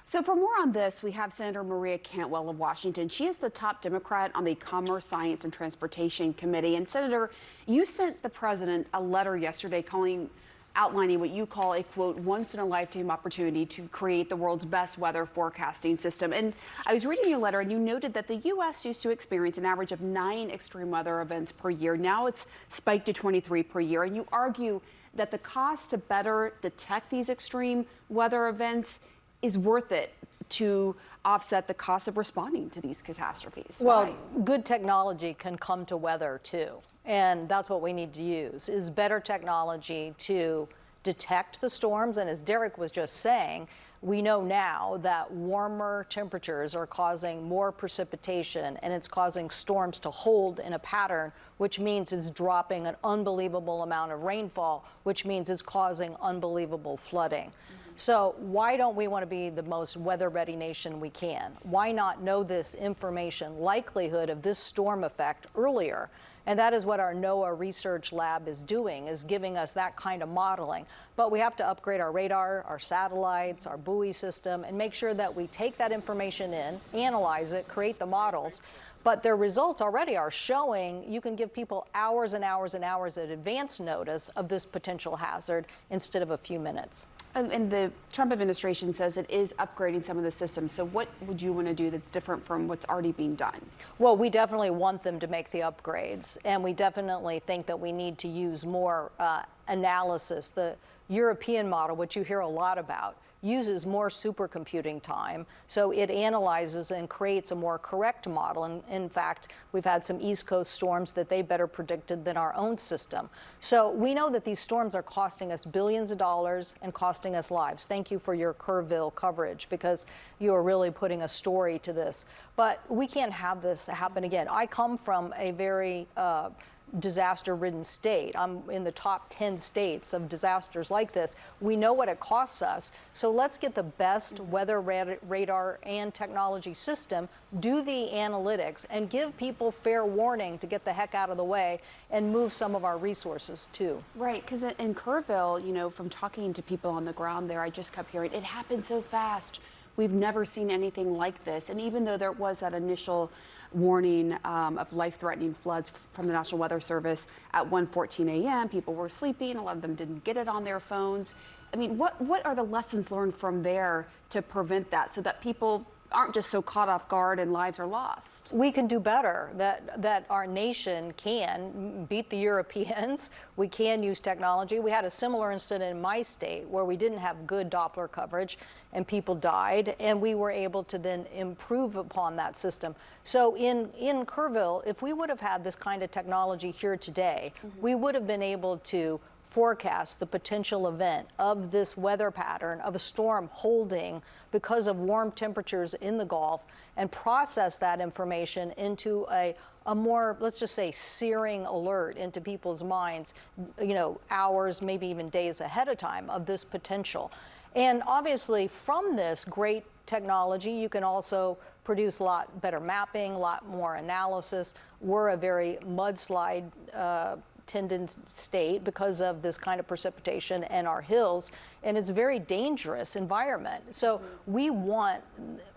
So for more on this, we have Senator Maria Cantwell of Washington. She is the top Democrat on the Commerce, Science, and Transportation Committee. And Senator, you sent the president a letter yesterday outlining what you call a, quote, once-in-a-lifetime opportunity to create the world's best weather forecasting system. And I was reading your letter, and you noted that the U.S. used to experience an average of 9 extreme weather events per year. Now it's spiked to 23 per year. And you argue that the cost to better detect these extreme weather events is worth it to offset the cost of responding to these catastrophes. Well, Why? good technology can come to weather too. And that's what we need to use, is better technology to detect the storms. And as Derek was just saying, we know now that warmer temperatures are causing more precipitation, and it's causing storms to hold in a pattern, which means it's dropping an unbelievable amount of rainfall, which means it's causing unbelievable flooding. So why don't we want to be the most weather-ready nation we can? Why not know this information, likelihood of this storm effect earlier? And that is what our NOAA research lab is doing, is giving us that kind of modeling. But we have to upgrade our radar, our satellites, our buoy system, and make sure that we take that information in, analyze it, create the models. But their results already are showing you can give people hours and hours and hours of advance notice of this potential hazard instead of a few minutes. And the Trump administration says it is upgrading some of the systems. So what would you want to do that's different from what's already being done? Well, we definitely want them to make the upgrades, and we definitely think that we need to use more analysis. The European model, which you hear a lot about, uses more supercomputing time, so it analyzes and creates a more correct model. And in fact, we've had some East Coast storms that they better predicted than our own system. So we know that these storms are costing us billions of dollars and costing us lives. Thank you for your Kerrville coverage, because you are really putting a story to this. But we can't have this happen again. I come from a very disaster-ridden state. I'm in the top 10 states of disasters like this. We know what it costs us, so let's get the best weather radar and technology system, do the analytics, and give people fair warning to get the heck out of the way and move some of our resources too. Right, because in Kerrville, you know, from talking to people on the ground there, I just kept hearing, it happened so fast. We've never seen anything like this. And even though there was that initial warning of life-threatening floods from the National Weather Service at 1:14 a.m., people were sleeping. A lot of them didn't get it on their phones. I mean, what are the lessons learned from there to prevent that, so that people aren't just so caught off guard and lives are lost? We can do better, that our nation can beat the Europeans. We can use technology. We had a similar incident in my state where we didn't have good Doppler coverage and people died, and we were able to then improve upon that system. So in Kerrville, if we would have had this kind of technology here today, we would have been able to forecast the potential event of this weather pattern of a storm holding because of warm temperatures in the Gulf, and process that information into a more, let's just say, searing alert into people's minds, you know, hours, maybe even days ahead of time of this potential. And obviously from this great technology, you can also produce a lot better mapping, a lot more analysis. We're a very mudslide tendon state because of this kind of precipitation and our hills, and it's a very dangerous environment. So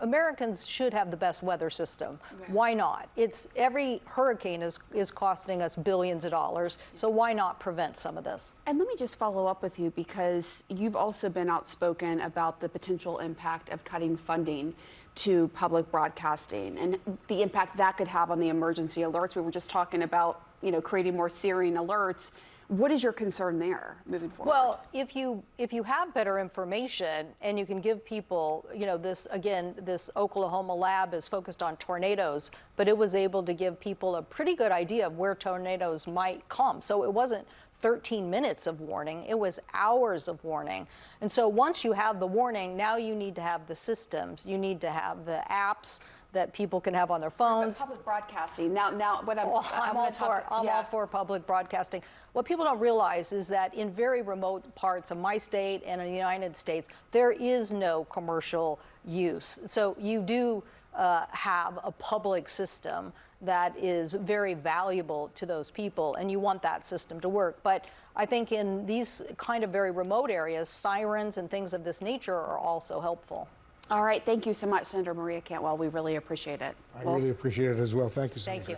Americans should have the best weather system. Right. Why not? Every hurricane is costing us billions of dollars, so why not prevent some of this? And let me just follow up with you, because you've also been outspoken about the potential impact of cutting funding to public broadcasting and the impact that could have on the emergency alerts. We were just talking about, you know, creating more searing alerts. What is your concern there moving forward? Well, if you have better information and you can give people, you know, this Oklahoma lab is focused on tornadoes, but it was able to give people a pretty good idea of where tornadoes might come. So it wasn't 13 minutes of warning, it was hours of warning. And so once you have the warning, now you need to have the systems, you need to have the apps that people can have on their phones. Public broadcasting. Now, what I'm all for public broadcasting. What people don't realize is that in very remote parts of my state and in the United States, there is no commercial use. So you do have a public system that is very valuable to those people, and you want that system to work. But I think in these kind of very remote areas, sirens and things of this nature are also helpful. All right. Thank you so much, Senator Maria Cantwell. We really appreciate it. I really appreciate it as well. Thank you, Thank Senator. you.